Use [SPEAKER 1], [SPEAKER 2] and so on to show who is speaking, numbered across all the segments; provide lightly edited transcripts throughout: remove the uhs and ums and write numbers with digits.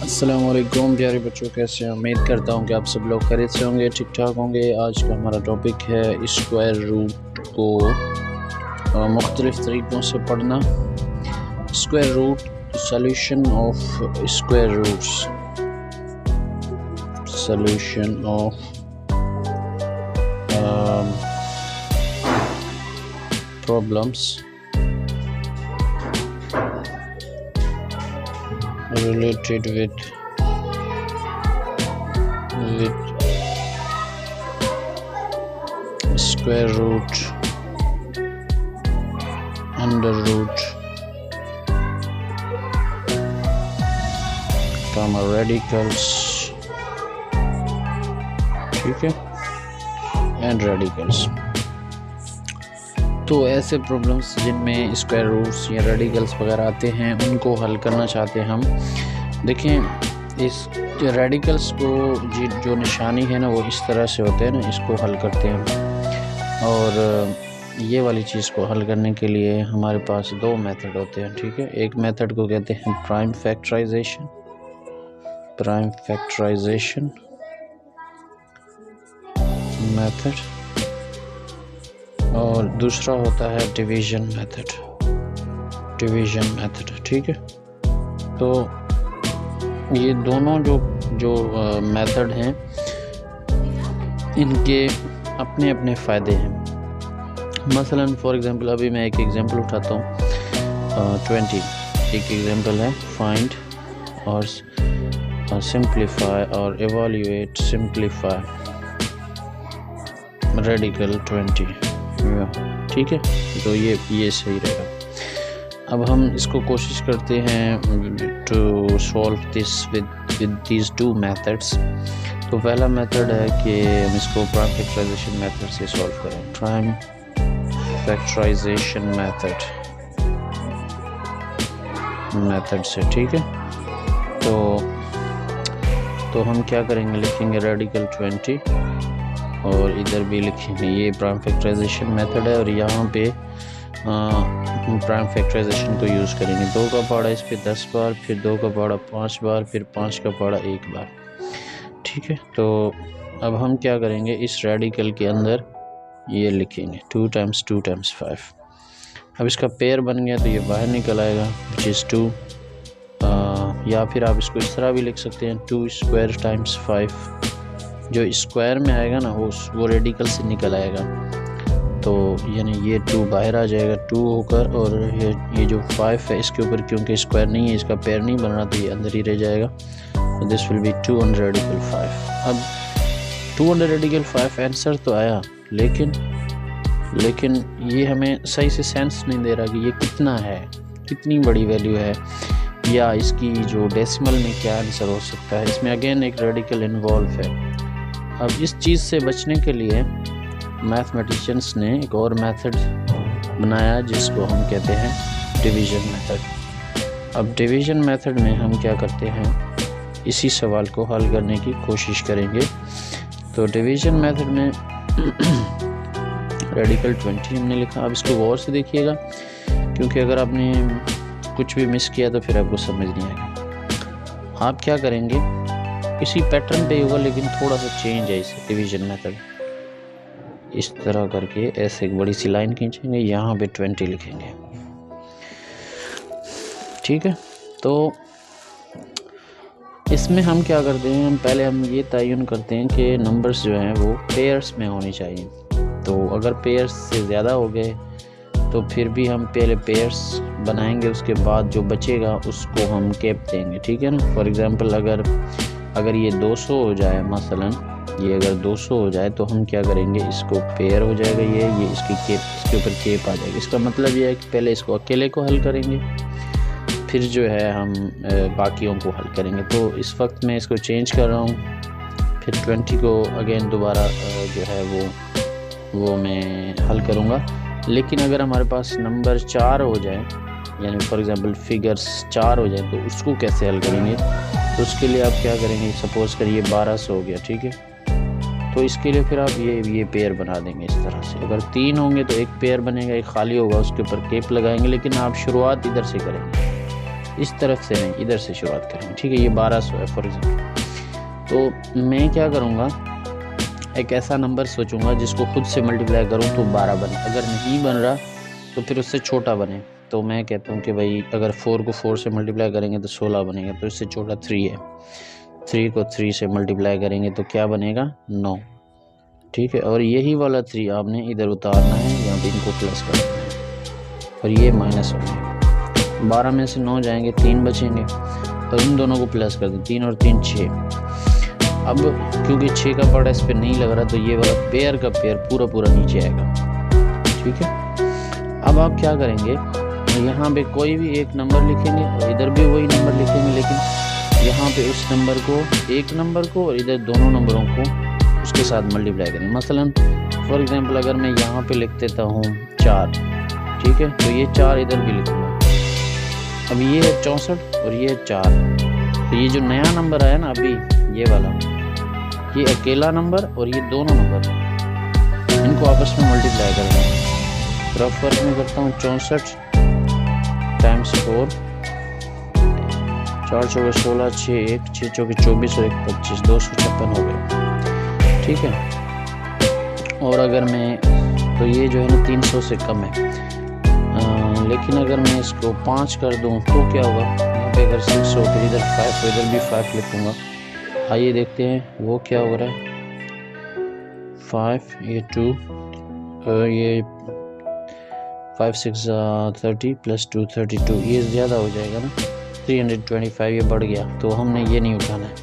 [SPEAKER 1] अस्सलामुअलैकुम प्यारे बच्चों, कैसे हैं? उम्मीद करता हूं कि आप सब लोग खैरियत से होंगे, ठीक ठाक होंगे। आज का हमारा टॉपिक है स्क्वायर रूट को मुख्तलिफ़ तरीक़ों से पढ़ना। Square root, solution of square roots, solution of problems related with square root, under root, comma radicals, ठीक है, एंड रेडिकल्स। तो ऐसे प्रॉब्लम्स जिनमें स्क्वायर रूट्स या रेडिकल्स वगैरह आते हैं, उनको हल करना चाहते हैं हम। देखें, इस रेडिकल्स को जो निशानी है ना, वो इस तरह से होते हैं ना, इसको हल करते हैं। और ये वाली चीज़ को हल करने के लिए हमारे पास दो मेथड होते हैं, ठीक है। एक मेथड को कहते हैं प्राइम फैक्टराइजेशन, मेथड, और दूसरा होता है डिवीज़न मेथड, ठीक है। तो ये दोनों जो मेथड हैं, इनके अपने अपने फ़ायदे हैं। मसलन फॉर एग्ज़ाम्पल अभी मैं एक एग्ज़ाम्पल उठाता हूँ। 20 एक एग्ज़ाम्पल है, फाइंड और सिंप्लीफाई और एवैल्यूएट सिंप्लीफाई रेडिकल 20, ठीक है। तो ये सही रहेगा। अब हम इसको कोशिश करते हैं to solve this with these two methods. तो पहला मेथड है कि हम इसको प्राइम फैक्टराइजेशन मेथड से सॉल्व करें। प्राइम फैक्टराइजेशन मेथड से, ठीक है। तो हम क्या करेंगे, लिखेंगे रेडिकल 20 और इधर भी लिखेंगे। ये प्राइम फैक्टराइजेशन मेथड है और यहाँ पे प्राइम फैक्टराइजेशन को यूज़ करेंगे। 2 का पहाड़ा इस पे 10 बार, फिर 2 का पहाड़ा 5 बार, फिर 5 का पहाड़ा 1 बार, ठीक है। तो अब हम क्या करेंगे, इस रेडिकल के अंदर ये लिखेंगे 2 टाइम्स 2 टाइम्स 5। अब इसका पेयर बन गया तो ये बाहर निकल आएगा, विच इज़ 2। या फिर आप इसको इस तरह भी लिख सकते हैं, 2 स्क्वायर टाइम्स 5। जो स्क्वायर में आएगा ना, वो रेडिकल से निकल आएगा। तो यानी ये 2 बाहर आ जाएगा 2 होकर, और ये जो 5 है इसके ऊपर क्योंकि स्क्वायर नहीं है, इसका पेयर नहीं बन रहा, तो ये अंदर ही रह जाएगा। तो this will be 2 under radical 5। अब 2 अंडर रेडिकल 5 आंसर तो आया, लेकिन ये हमें सही से सेंस नहीं दे रहा कि ये कितना है, कितनी बड़ी वैल्यू है, या इसकी जो डेसिमल में क्या आंसर हो सकता है। इसमें अगेन एक रेडिकल इन्वॉल्व है। अब इस चीज़ से बचने के लिए मैथमेटिशियंस ने एक और मेथड बनाया जिसको हम कहते हैं डिवीज़न मेथड। अब डिवीज़न मेथड में हम क्या करते हैं, इसी सवाल को हल करने की कोशिश करेंगे। तो डिवीज़न मेथड में रेडिकल 20 हमने लिखा। अब इसको गौर से देखिएगा, क्योंकि अगर आपने कुछ भी मिस किया तो फिर आपको समझ नहीं आएगा। आप क्या करेंगे, इसी पैटर्न पे होगा लेकिन थोड़ा सा चेंज है इस डिवीज़न मेथड। इस तरह करके ऐसे एक बड़ी सी लाइन खींचेंगे, यहाँ पे 20 लिखेंगे, ठीक है। तो इसमें हम क्या करते हैं, पहले हम ये तयन करते हैं कि नंबर्स जो हैं वो पेयर्स में होने चाहिए। तो अगर पेयर्स से ज़्यादा हो गए तो फिर भी हम पहले पेयर्स बनाएंगे, उसके बाद जो बचेगा उसको हम कैप देंगे, ठीक है ना। फॉर एग्ज़ाम्पल अगर ये 200 हो जाए, मसलन ये अगर 200 हो जाए, तो हम क्या करेंगे, इसको पेयर हो जाएगा, ये इसके ऊपर केप आ जाएगा। इसका मतलब ये है कि पहले इसको अकेले को हल करेंगे, फिर जो है हम बाकियों को हल करेंगे। तो इस वक्त मैं इसको चेंज कर रहा हूँ, फिर 20 को अगेन दोबारा जो है वो मैं हल करूँगा। लेकिन अगर हमारे पास नंबर 4 हो जाए, यानी फॉर एग्ज़ाम्पल फिगर्स 4 हो जाए, तो उसको कैसे हल करेंगे। तो उसके लिए आप क्या करेंगे, सपोज़ करिए 1200 हो गया, ठीक है। तो इसके लिए फिर आप ये पेयर बना देंगे इस तरह से। अगर 3 होंगे तो एक पेयर बनेगा, एक खाली होगा, उसके ऊपर केप लगाएंगे, लेकिन आप शुरुआत इधर से करेंगे, इस तरफ से नहीं, इधर से शुरुआत करेंगे, ठीक है। ये 1200 है फॉर एग्जाम्पल। तो मैं क्या करूँगा, एक ऐसा नंबर सोचूंगा जिसको खुद से मल्टीप्लाई करूँ तो 12 बने, अगर नहीं बन रहा तो फिर उससे छोटा बने। तो मैं कहता हूँ कि भाई अगर 4 को 4 से मल्टीप्लाई करेंगे तो 16 बनेगा, तो इससे छोटा 3 है, 3 को 3 से मल्टीप्लाई करेंगे तो क्या बनेगा 9, ठीक है। और यही वाला 3 आपने इधर उतारना है, यहाँ पे इनको प्लस करना है और ये माइनस हो गया। 12 में से 9 जाएंगे, 3 बचेंगे, तो इन दोनों को प्लस कर दें, 3 और 3 6। अब क्योंकि 6 का पड़ा इस पर नहीं लग रहा, तो ये वाला पेयर का पेयर पूरा नीचे आएगा, ठीक है। अब आप क्या करेंगे, यहाँ पे कोई भी एक नंबर लिखेंगे और इधर भी वही नंबर लिखेंगे, लेकिन यहाँ पे उस नंबर को, एक नंबर को और इधर दोनों नंबरों को उसके साथ मल्टीप्लाई करेंगे। मसलन फॉर एग्जांपल अगर मैं यहाँ पे लिख देता हूँ 4, ठीक है, तो ये 4 इधर भी लिखूँगा। अब ये है 64 और ये है 4, तो ये जो नया नंबर आया ना अभी, ये वाला, ये अकेला नंबर और ये दोनों नंबर, इनको आपस में मल्टीप्लाई करेंगे। रफ वर्क में करता हूँ 64 टाइम्स 4, 4 चौके 16, 6 1, 6 चौके 24 और 1 25, 256 हो गए, ठीक है। और अगर मैं, तो ये जो है ना 300 से कम है, लेकिन अगर मैं इसको 5 कर दूं तो क्या होगा, यहाँ पे अगर 6 हो फिर इधर 5 तो इधर भी 5 लिखूँगा। आइए देखते हैं वो क्या हो रहा है। 5, ये 2, ये 5 6 30 + 2 32, ये ज़्यादा हो जाएगा ना, 325 ये बढ़ गया, तो हमने ये नहीं उठाना है,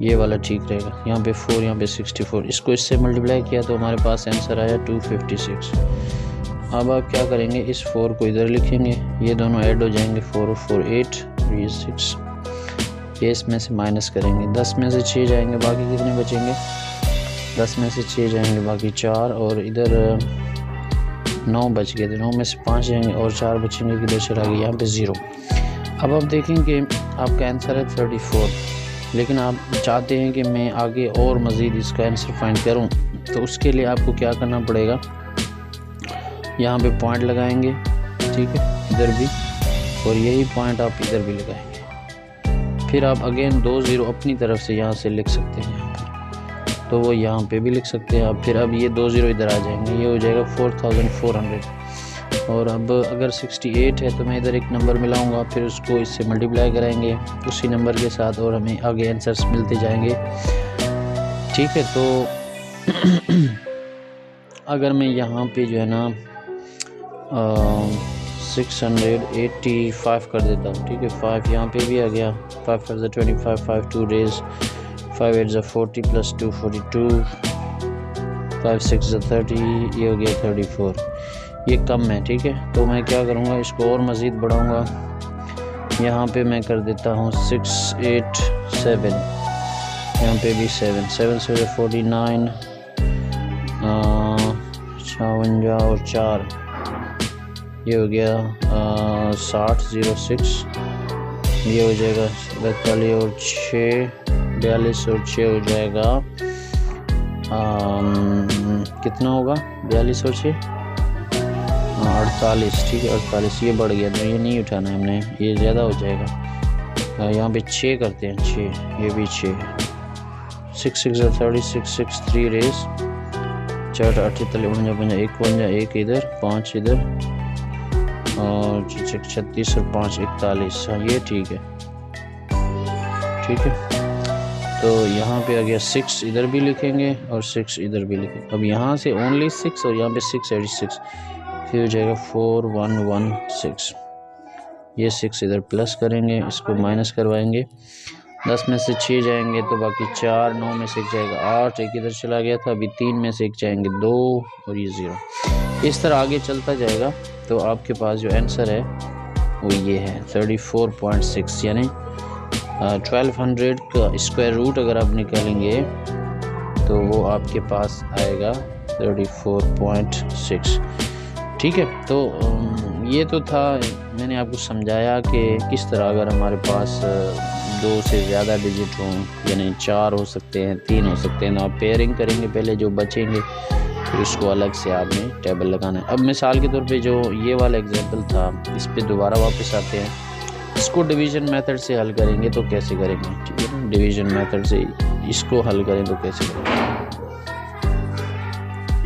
[SPEAKER 1] ये वाला ठीक रहेगा। यहाँ पे 4, यहाँ पे 64, इसको इससे मल्टीप्लाई किया तो हमारे पास आंसर आया 256। अब आप क्या करेंगे, इस 4 को इधर लिखेंगे, ये दोनों ऐड हो जाएंगे, 4 और 4 8 और ये 6, ये इसमें से माइनस करेंगे, 10 में से 6 जाएंगे, बाकी कितने बचेंगे, 10 में से 6 जाएंगे, बाकी 4, और इधर 9 बच गए थे, 9 में से 5 जाएंगे और 4 बचेंगे, किधर चला गया, यहाँ पे 0। अब आप देखेंगे आपका आंसर है 34, लेकिन आप चाहते हैं कि मैं आगे और मज़ीद इसका आंसर फाइंड करूं, तो उसके लिए आपको क्या करना पड़ेगा, यहाँ पे पॉइंट लगाएंगे, ठीक है, इधर भी, और यही पॉइंट आप इधर भी लगाएंगे। फिर आप अगेन 2 0 अपनी तरफ से यहाँ से लिख सकते हैं, यहाँ पर तो वो यहाँ पे भी लिख सकते हैं आप। फिर अब ये 2 0 इधर आ जाएंगे, ये हो जाएगा 4400। और अब अगर 68 है तो मैं इधर एक नंबर मिलाऊंगा, फिर उसको इससे मल्टीप्लाई कराएंगे उसी नंबर के साथ, और हमें आगे आंसर्स मिलते जाएंगे, ठीक है। तो अगर मैं यहाँ पे जो है ना 685 कर देता हूँ, ठीक है, 5 यहाँ पे भी आ गया, 5 4 25, 5 2 days, 5 8 40 + 2 42, 5 6 30, ये हो गया 34, ये कम है, ठीक है। तो मैं क्या करूँगा, इसको और मज़ीद बढ़ाऊँगा, यहाँ पे मैं कर देता हूँ 6 8 7, यहाँ पे भी 7 7 से 49, 56 और 4, ये हो गया 60 06, ये हो जाएगा 42 और 6 42 और 6 हो जाएगा कितना होगा, 42 और 6 48, ठीक है, 48, ये बढ़ गया, तो ये नहीं उठाना है हमने, ये ज़्यादा हो जाएगा। यहाँ पे 6 करते हैं, 6, ये भी 6 है, 6 6 36 6 3 days, 4 8 49 51 51, 1 इधर, 5 इधर, और 36 और 5 41, हाँ ये ठीक है, ठीक है। तो यहाँ पे आ गया 6 इधर भी लिखेंगे और 6 इधर भी लिखेंगे। अब यहाँ से ओनली 6 और यहाँ पे 686, फिर हो जाएगा 4116, ये 6 इधर प्लस करेंगे, इसको माइनस करवाएंगे, 10 में से 6 जाएंगे तो बाकी 4, 9 में से 1 जाएगा 8, एक इधर चला गया था, अभी 3 में से 1 जाएंगे 2 और ये 0। इस तरह आगे चलता जाएगा, तो आपके पास जो आंसर है वो ये है 34.6, यानी 1200 का स्क्वायर रूट अगर आप निकालेंगे तो वो आपके पास आएगा 34.6, ठीक है। तो ये तो था, मैंने आपको समझाया कि किस तरह अगर हमारे पास 2 से ज़्यादा डिजिट हों, यानी 4 हो सकते हैं, 3 हो सकते हैं, तो आप पेयरिंग करेंगे, पहले जो बचेंगे फिर उसको अलग से आपने टेबल लगाना है। अब मिसाल के तौर पे जो ये वाला एग्जांपल था, इस पे दोबारा वापस आते हैं। इसको डिवीज़न मेथड से हल करेंगे तो कैसे करेंगे, ठीक है ना। डिवीज़न मेथड से इसको हल करें तो कैसे करेंगे,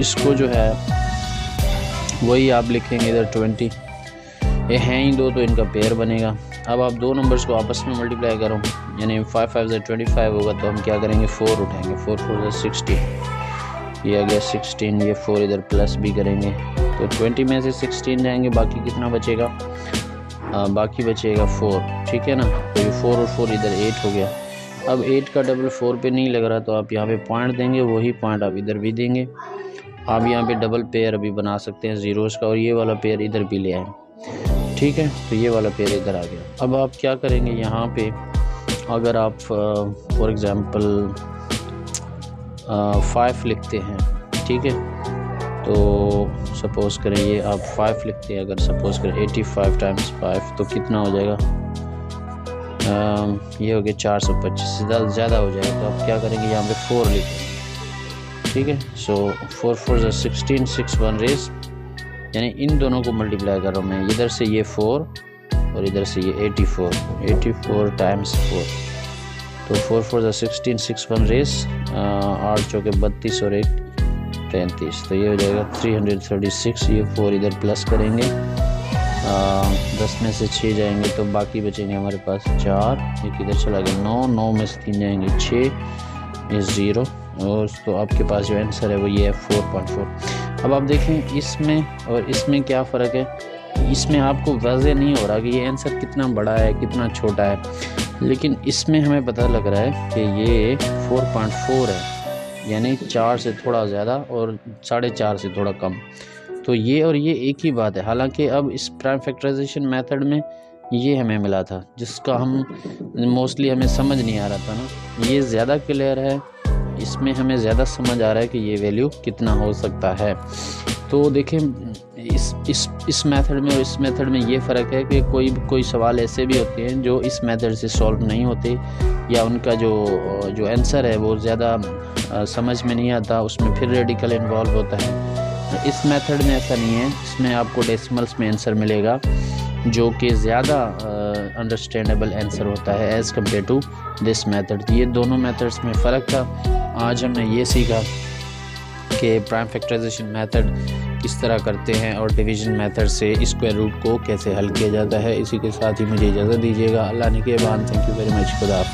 [SPEAKER 1] इसको जो है वही आप लिखेंगे इधर 20, ये हैं ही दो तो इनका पेयर बनेगा। अब आप दो नंबर्स को आपस में मल्टीप्लाई करो, यानी 5 5 से 25 होगा, तो हम क्या करेंगे 4 उठाएंगे, 4 4 से 16, ये आ गया 16, ये 4 इधर प्लस भी करेंगे तो 20 में से 16 जाएंगे, बाकी कितना बचेगा, बाकी बचेगा 4, ठीक है ना। तो ये 4 और 4 इधर 8 हो गया। अब 8 का डबल 4 पे नहीं लग रहा तो आप यहाँ पे पॉइंट देंगे, वही पॉइंट आप इधर भी देंगे। आप यहाँ पे डबल पेयर अभी बना सकते हैं ज़ीरोज़ का, और ये वाला पेयर इधर भी ले आए, ठीक है। तो ये वाला पेयर इधर आ गया। अब आप क्या करेंगे, यहाँ पे अगर आप फॉर एग्ज़ाम्पल 5 लिखते हैं, ठीक है, तो सपोज़ करें ये आप 5 लिखते हैं, अगर सपोज़ करें 85 टाइम्स 5 तो कितना हो जाएगा, ये हो गया 425 से ज़्यादा हो जाएगा। तो आप क्या करेंगे, यहाँ पे 4 लिखेंगे, ठीक है। सो 4 4 से 16, 6 1 रेस, यानी इन दोनों को मल्टीप्लाई कर रहा हूँ मैं, इधर से ये 4 और इधर से ये 84 टाइम्स 4, तो 4 4 से 16, 6 1 रेस, 8 चौके 32 और 1 33, तो ये हो जाएगा 336। ये 4 इधर प्लस करेंगे, 10 में से 6 जाएंगे तो बाकी बचेंगे हमारे पास 4, एक इधर चला गया 9, 9 में से 3 जाएंगे 6, ये 0, और तो आपके पास जो आंसर है वो ये है 4.4। अब आप देखें इसमें और इसमें क्या फ़र्क है, इसमें आपको वाज़ेह नहीं हो रहा कि ये आंसर कितना बड़ा है कितना छोटा है, लेकिन इसमें हमें पता लग रहा है कि ये 4.4 है, यानी 4 से थोड़ा ज़्यादा और 4.5 से थोड़ा कम। तो ये और ये एक ही बात है। हालांकि अब इस प्राइम फैक्टराइजेशन मेथड में ये हमें मिला था, जिसका हम मोस्टली हमें समझ नहीं आ रहा था ना, ये ज़्यादा क्लियर है, इसमें हमें ज़्यादा समझ आ रहा है कि ये वैल्यू कितना हो सकता है। तो देखें इस मेथड में और इस मेथड में ये फ़र्क है कि कोई सवाल ऐसे भी होते हैं जो इस मेथड से सॉल्व नहीं होते, या उनका जो आंसर है वो ज़्यादा समझ में नहीं आता, उसमें फिर रेडिकल इन्वॉल्व होता है। इस मेथड में ऐसा नहीं है, इसमें आपको डेसिमल्स में आंसर मिलेगा जो कि ज़्यादा अंडरस्टैंडेबल आंसर होता है as compare to this method. ये दोनों मेथड्स में फ़र्क था। आज हमने ये सीखा कि प्राइम फैक्टराइजेशन मेथड किस तरह करते हैं और डिवीज़न मेथड से स्क्वायर रूट को कैसे हल किया जाता है। इसी के साथ ही मुझे इजाज़त दीजिएगा। अल्लाह ने के बाद, थैंक यू वेरी मच, खुदा हाफ़िज़।